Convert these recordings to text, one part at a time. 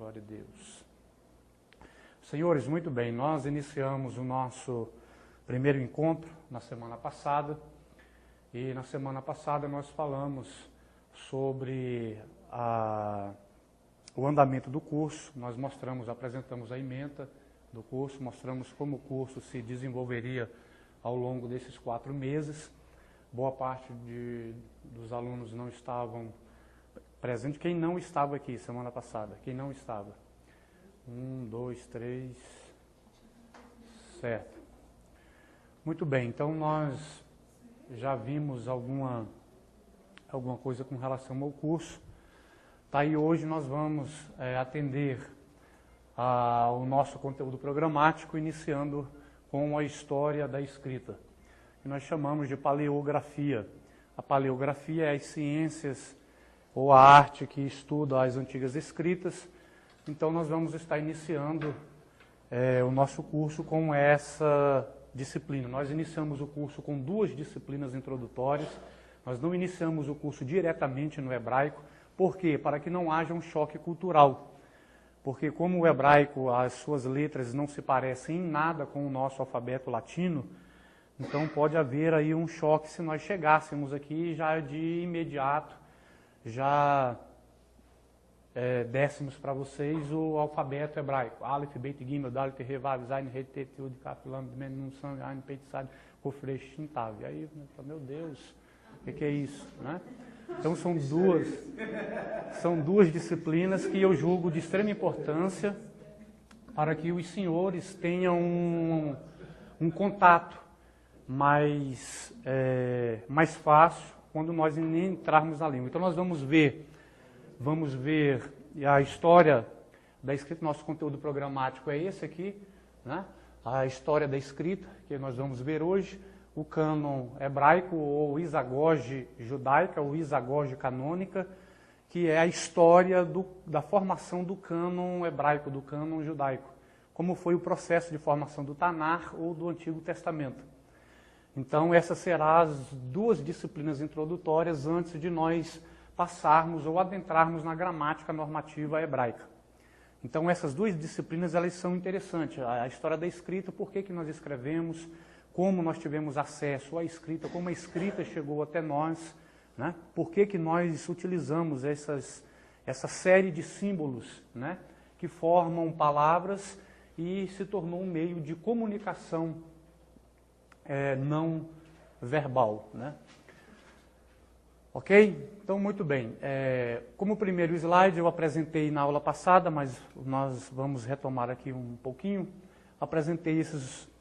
Glória a Deus. Senhores, muito bem, nós iniciamos o nosso primeiro encontro na semana passada, e na semana passada nós falamos sobre o andamento do curso. Nós apresentamos a ementa do curso, mostramos como o curso se desenvolveria ao longo desses 4 meses. Boa parte dos alunos não estavam presentes. Quem não estava aqui semana passada? Quem não estava? 1, 2, 3, certo. Muito bem, então nós já vimos alguma coisa com relação ao curso. Tá, e hoje nós vamos atender ao nosso conteúdo programático, iniciando com a história da escrita, que nós chamamos de paleografia. A paleografia é as ciências ou a arte que estuda as antigas escritas. Então nós vamos estar iniciando o nosso curso com essa disciplina. Nós iniciamos o curso com 2 disciplinas introdutórias. Nós não iniciamos o curso diretamente no hebraico. Por quê? Para que não haja um choque cultural. Porque como o hebraico, as suas letras não se parecem em nada com o nosso alfabeto latino, então pode haver aí um choque se nós chegássemos aqui já de imediato, já dessemos para vocês o alfabeto hebraico. Aleph, Bet, Gimel, Dalet, He, Vav, Zayin, He, Tet, Yud, Kaf, Lam, Men, Nun, San, Ain, Peit, Sad, Kuf, Resh, Shin, Tav. E aí, meu Deus, o que é isso, né? Então são duas disciplinas que eu julgo de extrema importância para que os senhores tenham um contato mais fácil quando nós entrarmos na língua. Então nós vamos ver a história da escrita. Nosso conteúdo programático é esse aqui, né? A história da escrita, que nós vamos ver hoje. O cânon hebraico, ou isagoge judaica, ou isagoge canônica, que é a história da formação do cânon hebraico, do cânon judaico. Como foi o processo de formação do Tanar ou do Antigo Testamento. Então, essas serão as 2 disciplinas introdutórias antes de nós passarmos ou adentrarmos na gramática normativa hebraica. Então, essas 2 disciplinas elas são interessantes. A história da escrita, por que nós escrevemos, como nós tivemos acesso à escrita, como a escrita chegou até nós, né? Por que nós utilizamos essa série de símbolos, né? Que formam palavras e se tornou um meio de comunicação não verbal, né? Ok? Então, muito bem. Como primeiro slide eu apresentei na aula passada, mas nós vamos retomar aqui um pouquinho. Apresentei esses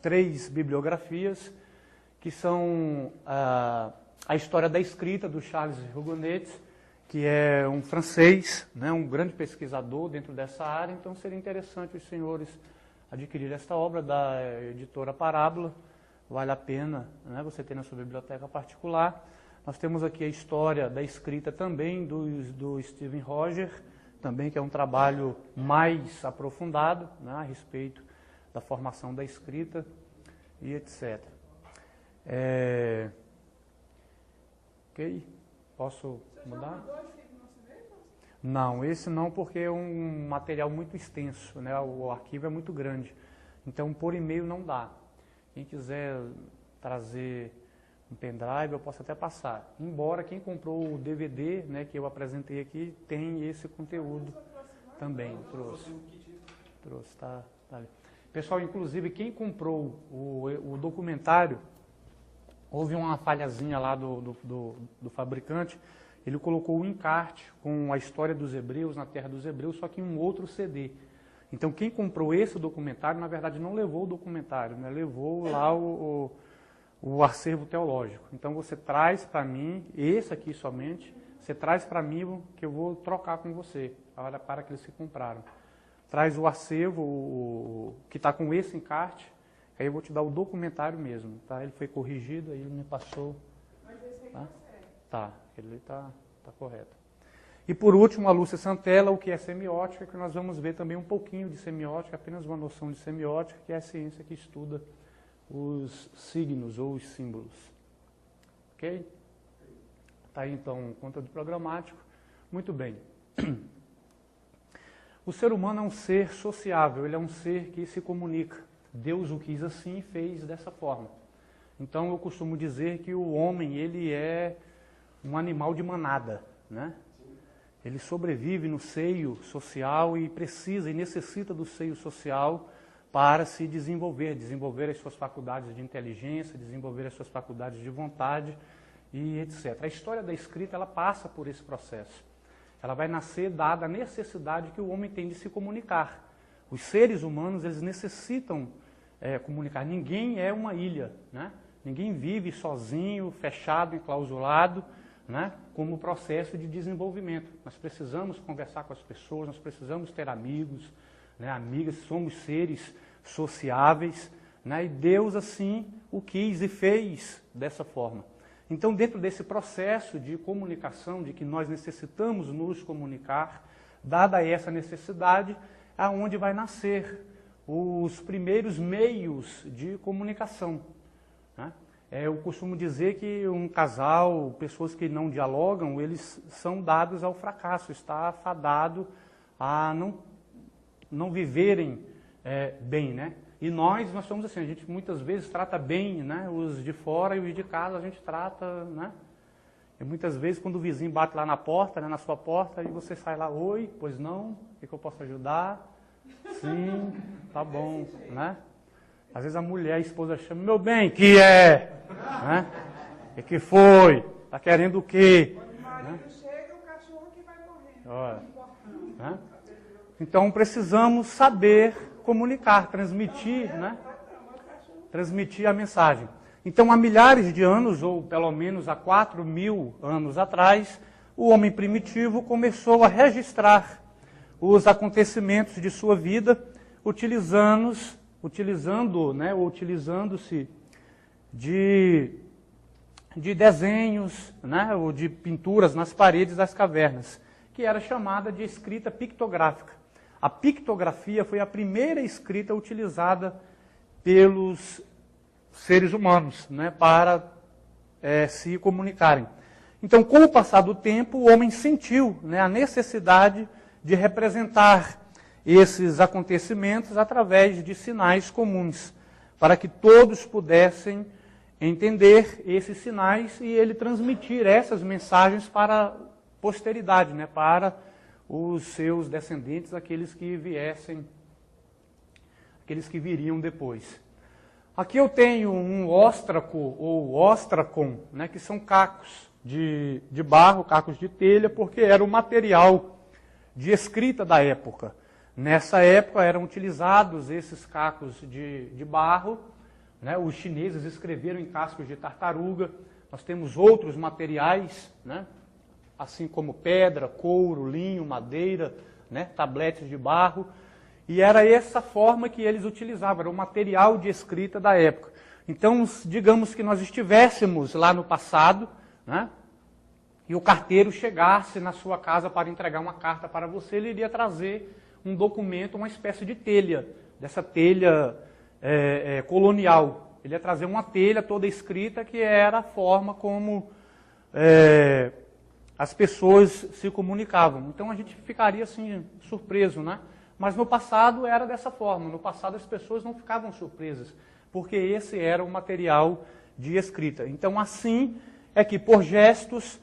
3 bibliografias, que são a história da escrita do Charles Hugonet, que é um francês, né, um grande pesquisador dentro dessa área. Então seria interessante os senhores adquirirem esta obra da editora Parábola. Vale a pena, né, você ter na sua biblioteca particular. Nós temos aqui a história da escrita também do Steven Roger, também, que é um trabalho mais aprofundado, né, a respeito da formação da escrita e etc. Ok? Posso mudar? Não, esse não, porque é um material muito extenso, né? O arquivo é muito grande. Então, por e-mail não dá. Quem quiser trazer um pendrive, eu posso até passar. Embora quem comprou o DVD, né, que eu apresentei aqui, tem esse conteúdo também. Trouxe, tá ali. Pessoal, inclusive, quem comprou o documentário, houve uma falhazinha lá do fabricante. Ele colocou o encarte com a história dos hebreus, na terra dos hebreus, só que em um outro CD. Então, quem comprou esse documentário, na verdade, não levou o documentário, né? Levou lá o acervo teológico. Então, você traz para mim, esse aqui somente, você traz para mim que eu vou trocar com você, para aqueles que compraram. Traz o acervo, que está com esse encarte, aí eu vou te dar o documentário mesmo, tá? Ele foi corrigido, aí ele me passou. Mas esse aí tá? tá certo. Tá, ele está correto. E por último, a Lúcia Santella, o que é semiótica, que nós vamos ver também um pouquinho de semiótica, apenas uma noção de semiótica, que é a ciência que estuda os signos ou os símbolos. Ok? Tá aí então o conteúdo programático. Muito bem. O ser humano é um ser sociável, ele é um ser que se comunica. Deus o quis assim e fez dessa forma. Então eu costumo dizer que o homem, ele é um animal de manada, né? Ele sobrevive no seio social e precisa e necessita do seio social para se desenvolver as suas faculdades de inteligência, desenvolver as suas faculdades de vontade e etc. A história da escrita, ela passa por esse processo. Ela vai nascer dada a necessidade que o homem tem de se comunicar. Os seres humanos, eles necessitam comunicar. Ninguém é uma ilha, né? Ninguém vive sozinho, fechado, enclausurado, né? Como processo de desenvolvimento. Nós precisamos conversar com as pessoas, nós precisamos ter amigos, né? Amigas, somos seres sociáveis, né? E Deus assim o quis e fez dessa forma. Então, dentro desse processo de comunicação, de que nós necessitamos nos comunicar, dada essa necessidade, aonde vai nascer os primeiros meios de comunicação, né? Eu costumo dizer que um casal, pessoas que não dialogam, eles são dados ao fracasso, está fadado a não viverem bem, né? E nós somos assim, a gente muitas vezes trata bem, né? Os de fora e os de casa a gente trata, né? E muitas vezes quando o vizinho bate lá na porta, né, na sua porta, e você sai lá, oi, pois não, o que eu posso ajudar? Sim, tá bom, né? Às vezes a mulher, a esposa chama, meu bem, que é? Né? E que foi? Tá querendo o quê? Quando o marido chega, o cachorro que vai correndo. Olha, né? Então precisamos saber comunicar, transmitir, né? Transmitir a mensagem. Então há milhares de anos, ou pelo menos há 4.000 anos atrás, o homem primitivo começou a registrar os acontecimentos de sua vida, utilizando-se de desenhos, né, ou de pinturas nas paredes das cavernas, que era chamada de escrita pictográfica. A pictografia foi a primeira escrita utilizada pelos seres humanos, né, para se comunicarem. Então, com o passar do tempo, o homem sentiu, né, a necessidade de representar esses acontecimentos através de sinais comuns, para que todos pudessem entender esses sinais e ele transmitir essas mensagens para a posteridade, né, para os seus descendentes, aqueles que viriam depois. Aqui eu tenho um óstraco ou ostracon, né, que são cacos de barro, cacos de telha, porque era o material de escrita da época. Nessa época eram utilizados esses cacos de barro, né? Os chineses escreveram em cascos de tartaruga. Nós temos outros materiais, né? Assim como pedra, couro, linho, madeira, né? Tabletes de barro. E era essa forma que eles utilizavam, era o material de escrita da época. Então, digamos que nós estivéssemos lá no passado, né? E o carteiro chegasse na sua casa para entregar uma carta para você, ele iria trazer um documento, uma espécie de telha, dessa telha colonial. Ele ia trazer uma telha toda escrita, que era a forma como as pessoas se comunicavam. Então a gente ficaria assim, surpreso, né? Mas no passado era dessa forma, no passado as pessoas não ficavam surpresas, porque esse era o material de escrita. Então assim é que por gestos,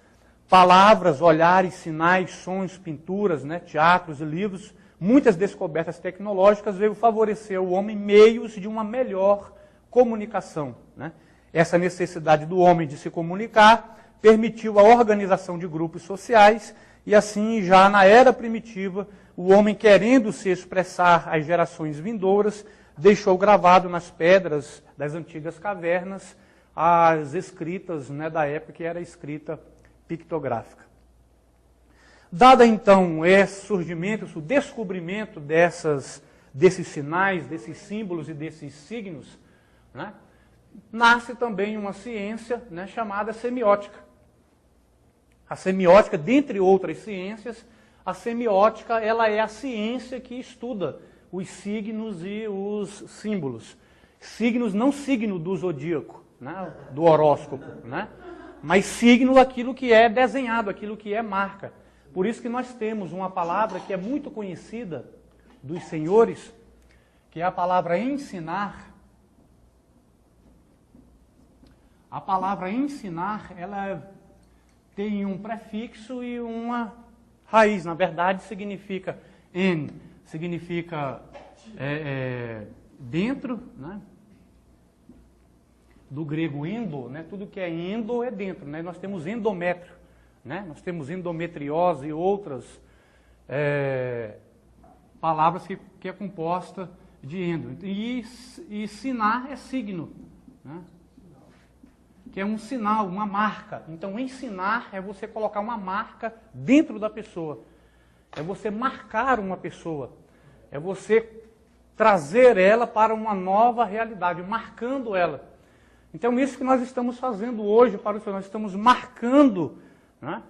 palavras, olhares, sinais, sons, pinturas, né, teatros e livros, muitas descobertas tecnológicas veio favorecer ao homem meios de uma melhor comunicação, né? Essa necessidade do homem de se comunicar permitiu a organização de grupos sociais e assim, já na era primitiva, o homem, querendo se expressar às gerações vindouras, deixou gravado nas pedras das antigas cavernas as escritas, né, da época, que era a escrita pictográfica. Dada então esse surgimento, o descobrimento desses sinais, desses símbolos e desses signos, né, nasce também uma ciência, né, chamada semiótica. A semiótica, dentre outras ciências, a semiótica ela é a ciência que estuda os signos e os símbolos. Signos, não signo do zodíaco, né, do horóscopo, né, mas signo aquilo que é desenhado, aquilo que é marca. Por isso que nós temos uma palavra que é muito conhecida dos senhores, que é a palavra ensinar. A palavra ensinar, ela tem um prefixo e uma raiz. Na verdade, significa significa dentro, né? Do grego endo, né? Tudo que é endo é dentro, né? Nós temos endométrio, né? Nós temos endometriose e outras palavras que é composta de endo. E sinar é signo, né? Que é um sinal, uma marca. Então, ensinar é você colocar uma marca dentro da pessoa. É você marcar uma pessoa. É você trazer ela para uma nova realidade, marcando ela. Então, isso que nós estamos fazendo hoje para os senhores. Nós estamos marcando, né,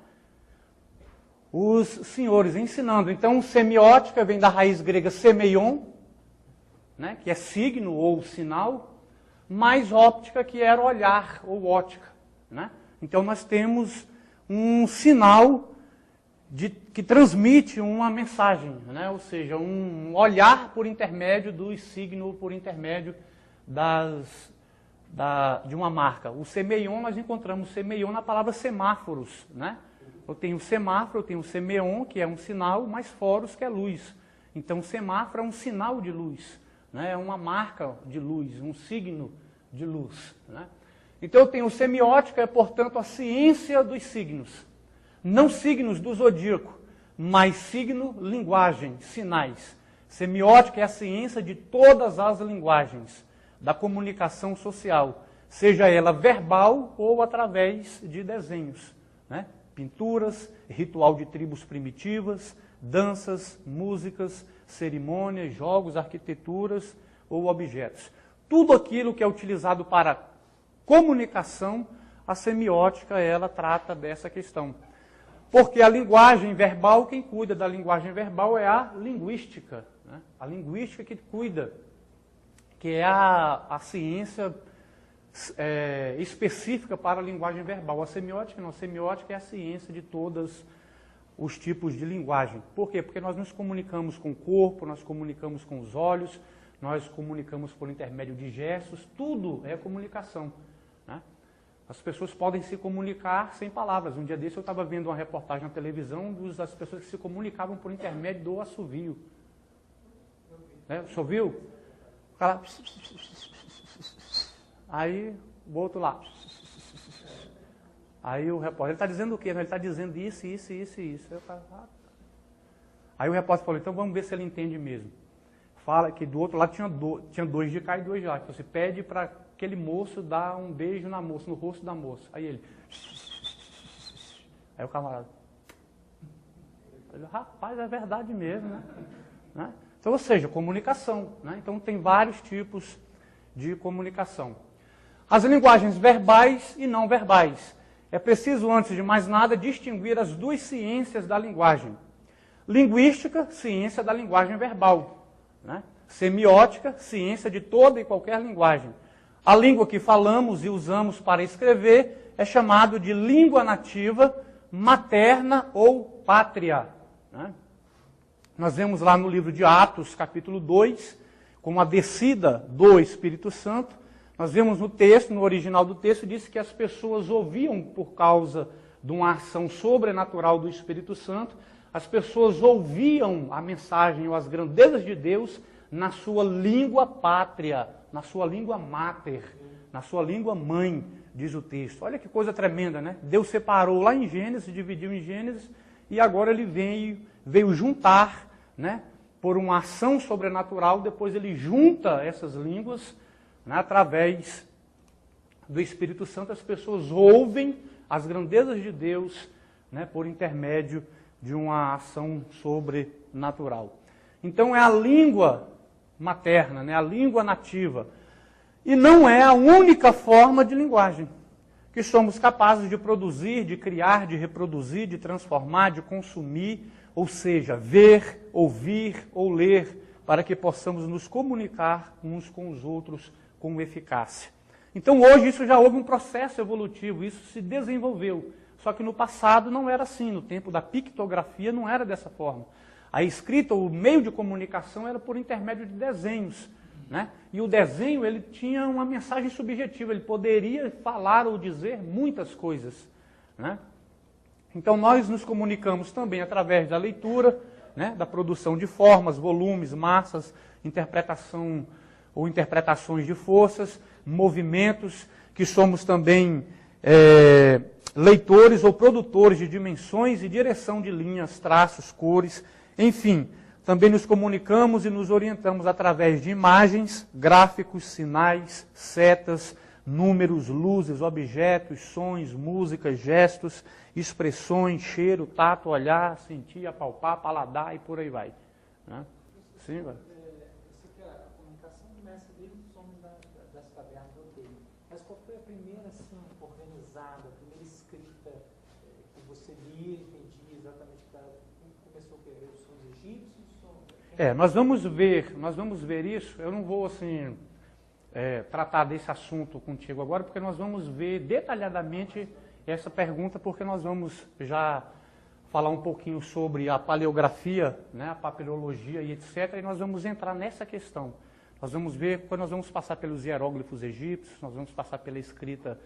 os senhores, ensinando. Então, semiótica vem da raiz grega semeion, né, que é signo ou sinal, mais óptica, que era olhar, ou ótica, né? Então, nós temos um sinal que transmite uma mensagem, né? Ou seja, um olhar por intermédio do signo, por intermédio de uma marca. O semeion, nós encontramos semeion na palavra semáforos, né? Eu tenho semáforo, eu tenho semeion, que é um sinal, mais foros, que é luz. Então, semáforo é um sinal de luz, né? É uma marca de luz, um signo de luz, né? Então eu tenho semiótica, é portanto a ciência dos signos. Não signos do zodíaco, mas signo, linguagem, sinais. Semiótica é a ciência de todas as linguagens da comunicação social, seja ela verbal ou através de desenhos, né? Pinturas, ritual de tribos primitivas, danças, músicas, cerimônias, jogos, arquiteturas ou objetos. Tudo aquilo que é utilizado para comunicação, a semiótica, ela trata dessa questão. Porque a linguagem verbal, quem cuida da linguagem verbal é a linguística, né? A linguística que cuida, que é a ciência específica para a linguagem verbal. A semiótica não, a semiótica é a ciência de todos os tipos de linguagem. Por quê? Porque nós nos comunicamos com o corpo, nós comunicamos com os olhos, nós comunicamos por intermédio de gestos, tudo é comunicação, né? As pessoas podem se comunicar sem palavras. Um dia desse eu estava vendo uma reportagem na televisão das pessoas que se comunicavam por intermédio do assovio. Né? Você ouviu? O cara... Aí o outro lá. Aí o repórter, ele está dizendo o quê? Ele está dizendo isso, isso, isso e isso. Aí o repórter falou, então vamos ver se ele entende mesmo. Fala que do outro lado tinha dois de cá e dois de lá. Então, você pede para aquele moço dar um beijo na moça, no rosto da moça. Aí ele... Aí o camarada... Rapaz, é verdade mesmo, né? Então, ou seja, comunicação, né? Então, tem vários tipos de comunicação. As linguagens verbais e não verbais. É preciso, antes de mais nada, distinguir as duas ciências da linguagem. Linguística, ciência da linguagem verbal. Né? Semiótica, ciência de toda e qualquer linguagem. A língua que falamos e usamos para escrever é chamado de língua nativa, materna ou pátria. Né? Nós vemos lá no livro de Atos, capítulo 2, com a descida do Espírito Santo. Nós vemos no texto, no original do texto, diz que as pessoas ouviam por causa de uma ação sobrenatural do Espírito Santo. As pessoas ouviam a mensagem ou as grandezas de Deus na sua língua pátria, na sua língua máter, na sua língua mãe, diz o texto. Olha que coisa tremenda, né? Deus separou lá em Gênesis, dividiu em Gênesis, e agora ele veio juntar, né? Por uma ação sobrenatural, depois ele junta essas línguas, né? Através do Espírito Santo, as pessoas ouvem as grandezas de Deus, né? Por intermédio de uma ação sobrenatural. Então é a língua materna, né? A língua nativa. E não é a única forma de linguagem que somos capazes de produzir, de criar, de reproduzir, de transformar, de consumir, ou seja, ver, ouvir ou ler, para que possamos nos comunicar uns com os outros com eficácia. Então hoje isso já houve um processo evolutivo, isso se desenvolveu. Só que no passado não era assim, no tempo da pictografia não era dessa forma. A escrita, o meio de comunicação era por intermédio de desenhos, né? E o desenho ele tinha uma mensagem subjetiva, ele poderia falar ou dizer muitas coisas, né? Então nós nos comunicamos também através da leitura, né? Da produção de formas, volumes, massas, interpretação ou interpretações de forças, movimentos, que somos também leitores ou produtores de dimensões e direção de linhas, traços, cores, enfim, também nos comunicamos e nos orientamos através de imagens, gráficos, sinais, setas, números, luzes, objetos, sons, músicas, gestos, expressões, cheiro, tato, olhar, sentir, apalpar, paladar e por aí vai. Né? Sim, vai. Isso aqui, a comunicação começa desde os homens das cavernas do Teio. Mas qual foi a primeira, assim, organizada, a primeira escrita que você lia e entendia exatamente como começou a querer? São os egípcios? Nós vamos ver isso. Eu não vou, assim, tratar desse assunto contigo agora, porque nós vamos ver detalhadamente essa pergunta, porque nós vamos já falar um pouquinho sobre a paleografia, né, a papirologia e etc. E nós vamos entrar nessa questão. Nós vamos ver, quando nós vamos passar pelos hieróglifos egípcios, nós vamos passar pela escrita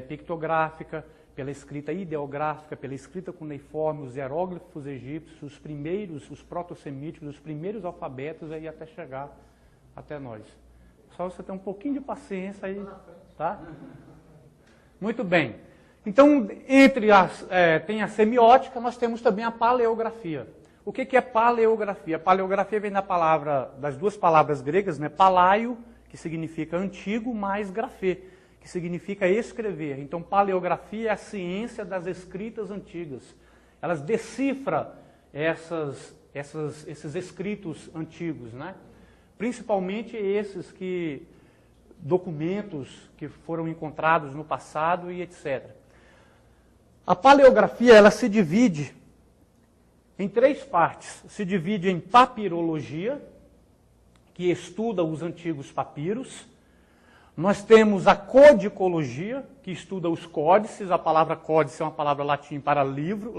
pictográfica, pela escrita ideográfica, pela escrita cuneiforme, os hieróglifos egípcios, os primeiros, os proto-semíticos, os primeiros alfabetos, aí até chegar até nós. Só você ter um pouquinho de paciência aí, tá? Muito bem. Então, tem a semiótica, nós temos também a paleografia. O que é paleografia? Paleografia vem das duas palavras gregas, né? Palaio, que significa antigo, mais grafê, que significa escrever. Então, paleografia é a ciência das escritas antigas. Elas decifram esses escritos antigos, né? Principalmente esses documentos que foram encontrados no passado e etc. A paleografia, ela se divide em 3 partes. Se divide em papirologia, que estuda os antigos papiros. Nós temos a codicologia, que estuda os códices. A palavra códice é uma palavra latim para livro.